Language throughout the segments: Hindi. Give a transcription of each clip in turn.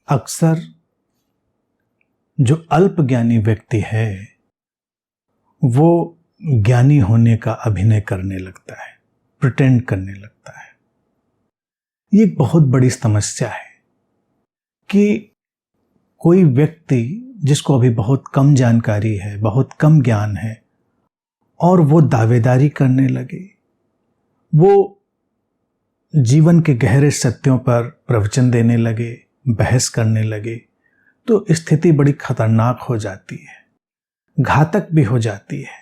अक्सर जो अल्पज्ञानी व्यक्ति है वो ज्ञानी होने का अभिनय करने लगता है, प्रिटेंड करने लगता है। ये एक बहुत बड़ी समस्या है कि कोई व्यक्ति जिसको अभी बहुत कम जानकारी है, बहुत कम ज्ञान है, और वो दावेदारी करने लगे, वो जीवन के गहरे सत्यों पर प्रवचन देने लगे, बहस करने लगे, तो स्थिति बड़ी खतरनाक हो जाती है, घातक भी हो जाती है।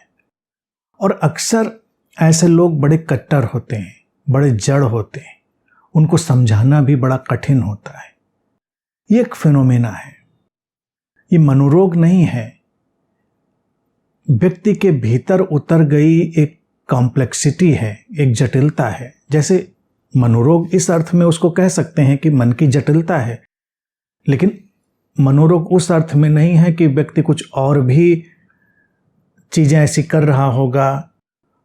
और अक्सर ऐसे लोग बड़े कट्टर होते हैं, बड़े जड़ होते हैं, उनको समझाना भी बड़ा कठिन होता है। ये एक फिनोमेना है, ये मनोरोग नहीं है, व्यक्ति के भीतर उतर गई एक कॉम्प्लेक्सिटी है, एक जटिलता है। जैसे मनोरोग इस अर्थ में उसको कह सकते हैं कि मन की जटिलता है, लेकिन मनोरोग उस अर्थ में नहीं है कि व्यक्ति कुछ और भी चीज़ें ऐसी कर रहा होगा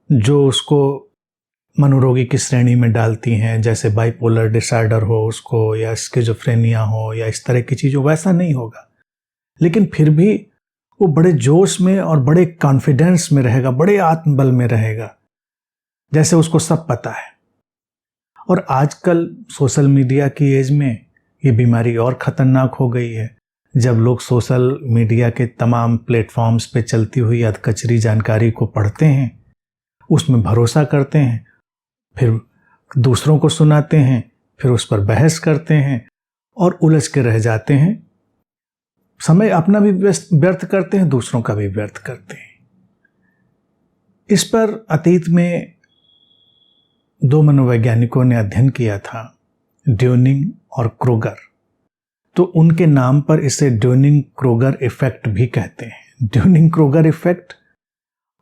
जो उसको मनोरोगी की श्रेणी में डालती हैं, जैसे बाइपोलर डिसऑर्डर हो उसको, या स्किज़ोफ्रेनिया हो, या इस तरह की चीज़ हो, वैसा नहीं होगा। लेकिन फिर भी वो बड़े जोश में और बड़े कॉन्फिडेंस में रहेगा, बड़े आत्मबल में रहेगा, जैसे उसको सब पता है। और आजकल सोशल मीडिया की एज में ये बीमारी और ख़तरनाक हो गई है। जब लोग सोशल मीडिया के तमाम प्लेटफॉर्म्स पे चलती हुई अधकचरी जानकारी को पढ़ते हैं, उसमें भरोसा करते हैं, फिर दूसरों को सुनाते हैं, फिर उस पर बहस करते हैं और उलझ के रह जाते हैं। समय अपना भी व्यर्थ करते हैं, दूसरों का भी व्यर्थ करते हैं। इस पर अतीत में 2 मनोवैज्ञानिकों ने अध्ययन किया था, ड्यूनिंग और क्रूगर। तो उनके नाम पर इसे ड्यूनिंग क्रूगर इफेक्ट भी कहते हैं। ड्यूनिंग क्रूगर इफेक्ट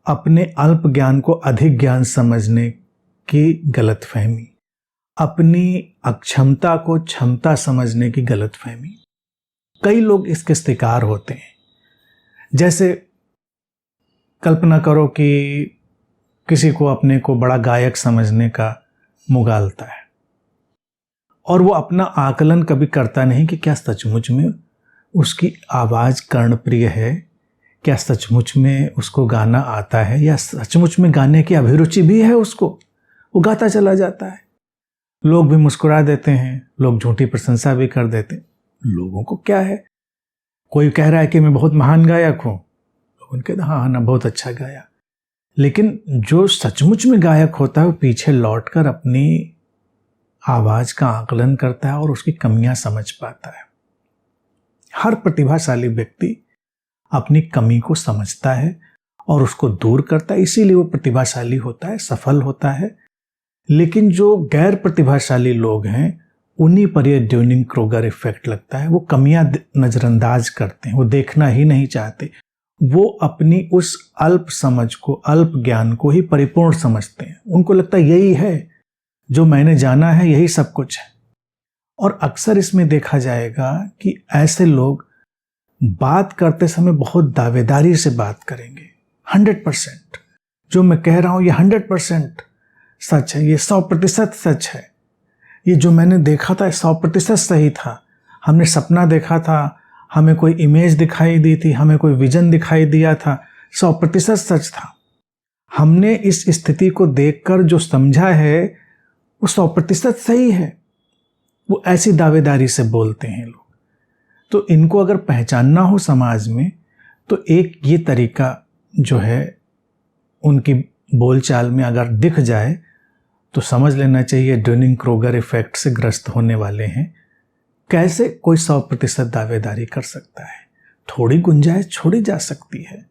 अपने अल्प ज्ञान को अधिक ज्ञान समझने की गलतफहमी, अपनी अक्षमता को क्षमता समझने की गलतफहमी। कई लोग इसके शिकार होते हैं। जैसे कल्पना करो कि किसी को अपने को बड़ा गायक समझने का मुगालता है, और वो अपना आकलन कभी करता नहीं कि क्या सचमुच में उसकी आवाज़ कर्णप्रिय है, क्या सचमुच में उसको गाना आता है, या सचमुच में गाने की अभिरुचि भी है उसको। वो गाता चला जाता है, लोग भी मुस्कुरा देते हैं, लोग झूठी प्रशंसा भी कर देते हैं। लोगों को क्या है, कोई कह रहा है कि मैं बहुत महान गायक हूँ, लोगों कहते हाँ ना, बहुत अच्छा गाया। लेकिन जो सचमुच में गायक होता है वो पीछे लौटकर अपनी आवाज़ का आकलन करता है और उसकी कमियां समझ पाता है। हर प्रतिभाशाली व्यक्ति अपनी कमी को समझता है और उसको दूर करता है, इसीलिए वो प्रतिभाशाली होता है, सफल होता है। लेकिन जो गैर प्रतिभाशाली लोग हैं उन्हीं पर यह ड्यूनिंग क्रूगर इफेक्ट लगता है। वो कमियां नज़रअंदाज करते हैं, वो देखना ही नहीं चाहते, वो अपनी उस अल्प समझ को, अल्प ज्ञान को ही परिपूर्ण समझते हैं। उनको लगता है यही है जो मैंने जाना है, यही सब कुछ है। और अक्सर इसमें देखा जाएगा कि ऐसे लोग बात करते समय बहुत दावेदारी से बात करेंगे। 100% जो मैं कह रहा हूं ये 100% सच है, ये 100% सच है, ये जो मैंने देखा था 100% सही था, हमने सपना देखा था, हमें कोई इमेज दिखाई दी थी, हमें कोई विजन दिखाई दिया था, 100% सच था। हमने इस स्थिति को देखकर जो समझा है वो 100% सही है। वो ऐसी दावेदारी से बोलते हैं लोग। तो इनको अगर पहचानना हो समाज में तो एक ये तरीका जो है उनकी बोलचाल में अगर दिख जाए तो समझ लेना चाहिए ड्यूनिंग क्रूगर इफेक्ट से ग्रस्त होने वाले हैं। कैसे कोई 100% दावेदारी कर सकता है? थोड़ी गुंजाइश छोड़ी जा सकती है।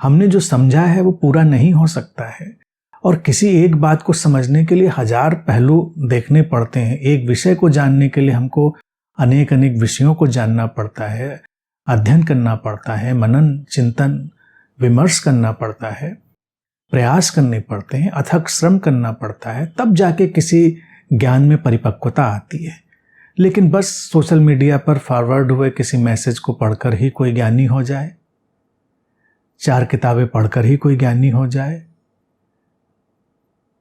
हमने जो समझा है वो पूरा नहीं हो सकता है, और किसी एक बात को समझने के लिए 1000 पहलू देखने पड़ते हैं। एक विषय को जानने के लिए हमको अनेक विषयों को जानना पड़ता है, अध्ययन करना पड़ता है, मनन चिंतन विमर्श करना पड़ता है, प्रयास करने पड़ते हैं, अथक श्रम करना पड़ता है, तब जाके किसी ज्ञान में परिपक्वता आती है। लेकिन बस सोशल मीडिया पर फॉरवर्ड हुए किसी मैसेज को पढ़कर ही कोई ज्ञानी हो जाए, 4 किताबें पढ़कर ही कोई ज्ञानी हो जाए,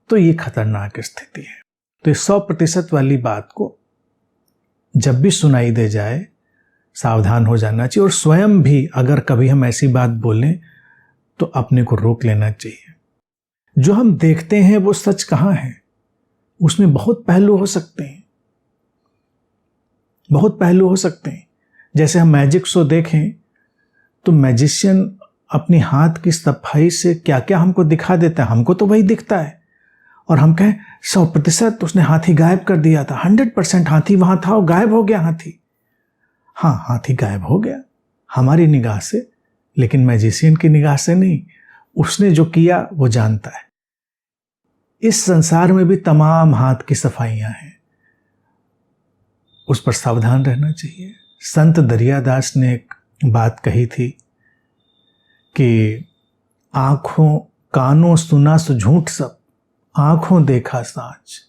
तो ये खतरनाक स्थिति है। तो इस 100% वाली बात को जब भी सुनाई दे जाए सावधान हो जाना चाहिए। और स्वयं भी अगर कभी हम ऐसी बात बोलें तो अपने को रोक लेना चाहिए। जो हम देखते हैं वो सच कहाँ है, उसमें बहुत पहलू हो सकते हैं, बहुत पहलू हो सकते हैं। जैसे हम मैजिक शो देखें तो मैजिशियन अपनी हाथ की सफाई से क्या क्या हमको दिखा देता है, हमको तो वही दिखता है। और हम कहें 100% उसने हाथी गायब कर दिया था, 100% हाथी वहां था और गायब हो गया हाथी। हाँ, हाथी गायब हो गया हमारी निगाह से, लेकिन मैजिशियन की निगाह से नहीं। उसने जो किया वो जानता है। इस संसार में भी तमाम हाथ की सफाइयां हैं, उस पर सावधान रहना चाहिए। संत दरियादास ने एक बात कही थी कि आंखों कानों सुना सो झूठ सब, आंखों देखा साच,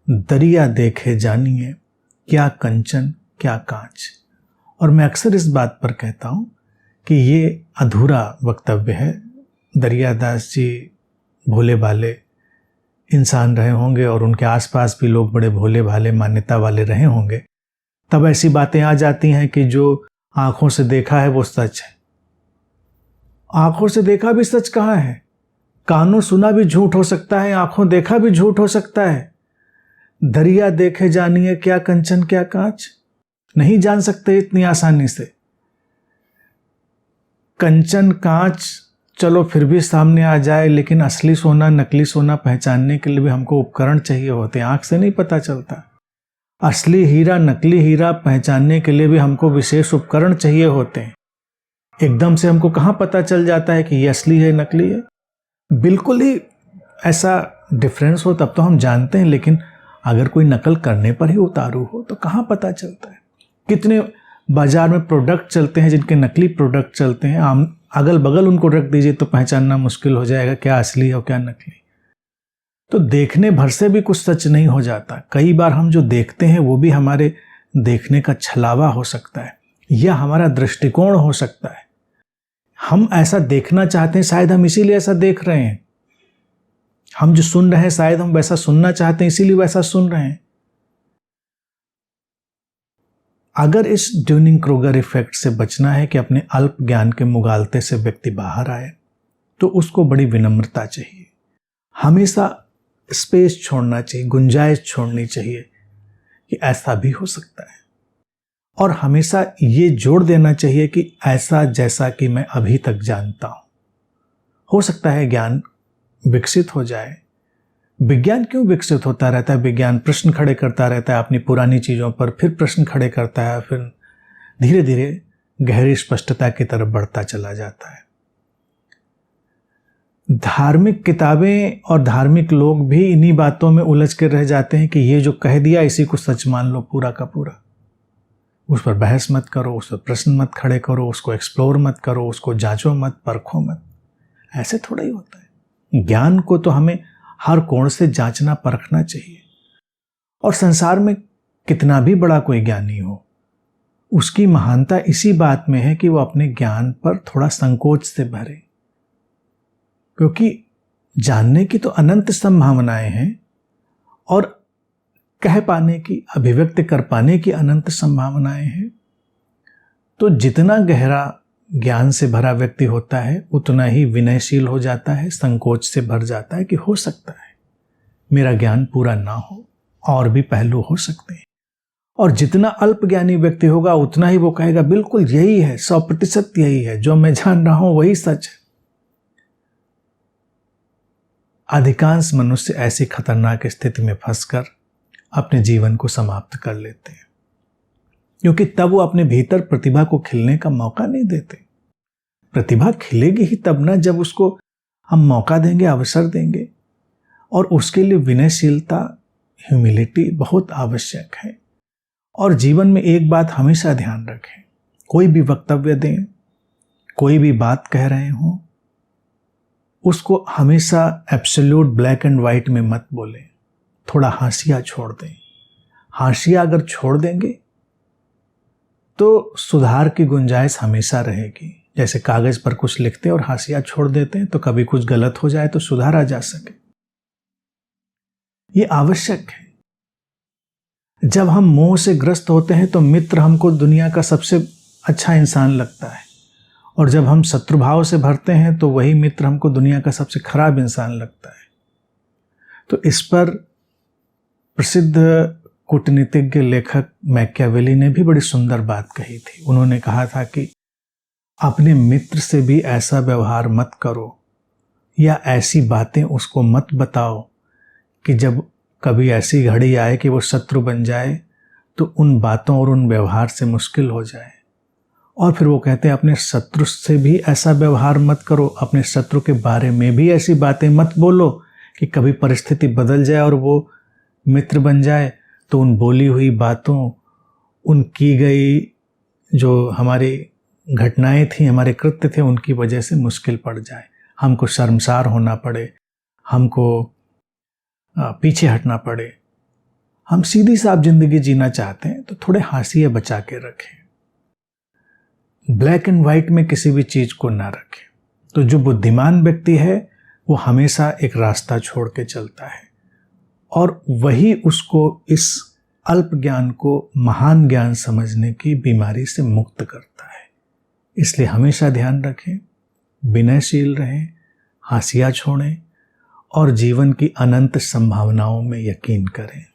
दरिया देखे जानिए क्या कंचन क्या कांच। और मैं अक्सर इस बात पर कहता हूं कि ये अधूरा वक्तव्य है। दरियादास जी भोले भाले इंसान रहे होंगे और उनके आसपास भी लोग बड़े भोले भाले मान्यता वाले रहे होंगे, तब ऐसी बातें आ जाती हैं कि जो आंखों से देखा है वो सच है। आंखों से देखा भी सच कहाँ है? कानों सुना भी झूठ हो सकता है, आंखों देखा भी झूठ हो सकता है। दरिया देखे जानिए क्या कंचन क्या कांच, नहीं जान सकते इतनी आसानी से। कंचन कांच चलो फिर भी सामने आ जाए, लेकिन असली सोना नकली सोना पहचानने के लिए भी हमको उपकरण चाहिए होते हैं। आंख से नहीं पता चलता। असली हीरा नकली हीरा पहचानने के लिए भी हमको विशेष उपकरण चाहिए होते हैं। एकदम से हमको कहाँ पता चल जाता है कि ये असली है नकली है? बिल्कुल ही ऐसा डिफरेंस हो तब तो हम जानते हैं, लेकिन अगर कोई नकल करने पर ही उतारू हो तो कहाँ पता चलता है? कितने बाजार में प्रोडक्ट चलते हैं जिनके नकली प्रोडक्ट चलते हैं, आम अगल बगल उनको रख दीजिए तो पहचानना मुश्किल हो जाएगा क्या असली है और क्या नकली। तो देखने भर से भी कुछ सच नहीं हो जाता। कई बार हम जो देखते हैं वो भी हमारे देखने का छलावा हो सकता है या हमारा दृष्टिकोण हो सकता है। हम ऐसा देखना चाहते हैं, शायद हम इसीलिए ऐसा देख रहे हैं। हम जो सुन रहे हैं शायद हम वैसा सुनना चाहते हैं, इसीलिए वैसा सुन रहे हैं। अगर इस ड्यूनिंग क्रूगर इफेक्ट से बचना है कि अपने अल्प ज्ञान के मुगालते से व्यक्ति बाहर आए, तो उसको बड़ी विनम्रता चाहिए। हमेशा स्पेस छोड़ना चाहिए, गुंजाइश छोड़नी चाहिए कि ऐसा भी हो सकता है। और हमेशा ये जोड़ देना चाहिए कि ऐसा जैसा कि मैं अभी तक जानता हूं। हो सकता है ज्ञान विकसित हो जाए। विज्ञान क्यों विकसित होता रहता है? विज्ञान प्रश्न खड़े करता रहता है अपनी पुरानी चीज़ों पर, फिर प्रश्न खड़े करता है, फिर धीरे धीरे गहरी स्पष्टता की तरफ बढ़ता चला जाता है। धार्मिक किताबें और धार्मिक लोग भी इन्हीं बातों में उलझ के रह जाते हैं कि ये जो कह दिया इसी को सच मान लो पूरा का पूरा। उस पर बहस मत करो, उस पर प्रश्न मत खड़े करो, उसको एक्सप्लोर मत करो, उसको जांचो मत, परखो मत। ऐसे थोड़ा ही होता है। ज्ञान को तो हमें हर कोण से जांचना परखना चाहिए। और संसार में कितना भी बड़ा कोई ज्ञानी हो, उसकी महानता इसी बात में है कि वो अपने ज्ञान पर थोड़ा संकोच से भरे, क्योंकि जानने की तो अनंत संभावनाएं हैं और कह पाने की, अभिव्यक्त कर पाने की अनंत संभावनाएं हैं। तो जितना गहरा ज्ञान से भरा व्यक्ति होता है उतना ही विनयशील हो जाता है, संकोच से भर जाता है कि हो सकता है मेरा ज्ञान पूरा ना हो, और भी पहलू हो सकते हैं। और जितना अल्प ज्ञानी व्यक्ति होगा उतना ही वो कहेगा बिल्कुल यही है, 100% यही है, जो मैं जान रहा हूं वही सच है। अधिकांश मनुष्य ऐसी खतरनाक स्थिति में फंसकर अपने जीवन को समाप्त कर लेते हैं, क्योंकि तब वो अपने भीतर प्रतिभा को खिलने का मौका नहीं देते। प्रतिभा खिलेगी ही तब ना जब उसको हम मौका देंगे, अवसर देंगे। और उसके लिए विनयशीलता, ह्यूमिलिटी बहुत आवश्यक है। और जीवन में एक बात हमेशा ध्यान रखें, कोई भी वक्तव्य दें, कोई भी बात कह रहे हों, उसको हमेशा एब्सोल्यूट ब्लैक एंड वाइट में मत बोलें। थोड़ा हाशिया छोड़ दें। हाशिया अगर छोड़ देंगे तो सुधार की गुंजाइश हमेशा रहेगी। जैसे कागज पर कुछ लिखते हैं और हाशिया छोड़ देते हैं तो कभी कुछ गलत हो जाए तो सुधारा जा सके। ये आवश्यक है। जब हम मोह से ग्रस्त होते हैं तो मित्र हमको दुनिया का सबसे अच्छा इंसान लगता है, और जब हम शत्रुभाव से भरते हैं तो वही मित्र हमको दुनिया का सबसे खराब इंसान लगता है। तो इस पर प्रसिद्ध कूटनीतिज्ञ लेखक मैकियावेली ने भी बड़ी सुंदर बात कही थी। उन्होंने कहा था कि अपने मित्र से भी ऐसा व्यवहार मत करो या ऐसी बातें उसको मत बताओ कि जब कभी ऐसी घड़ी आए कि वो शत्रु बन जाए तो उन बातों और उन व्यवहार से मुश्किल हो जाए। और फिर वो कहते हैं अपने शत्रु से भी ऐसा व्यवहार मत करो, अपने शत्रु के बारे में भी ऐसी बातें मत बोलो कि कभी परिस्थिति बदल जाए और वो मित्र बन जाए तो उन बोली हुई बातों, उन की गई जो हमारी घटनाएं थी, हमारे कृत्य थे, उनकी वजह से मुश्किल पड़ जाए, हमको शर्मसार होना पड़े, हमको पीछे हटना पड़े। हम सीधी साफ जिंदगी जीना चाहते हैं तो थोड़े हाशिए बचा के रखें, ब्लैक एंड वाइट में किसी भी चीज को ना रखें। तो जो बुद्धिमान व्यक्ति है वो हमेशा एक रास्ता छोड़ के चलता है और वही उसको इस अल्प ज्ञान को महान ज्ञान समझने की बीमारी से मुक्त करता है। इसलिए हमेशा ध्यान रखें, विनयशील रहें, हाशिया छोड़ें और जीवन की अनंत संभावनाओं में यकीन करें।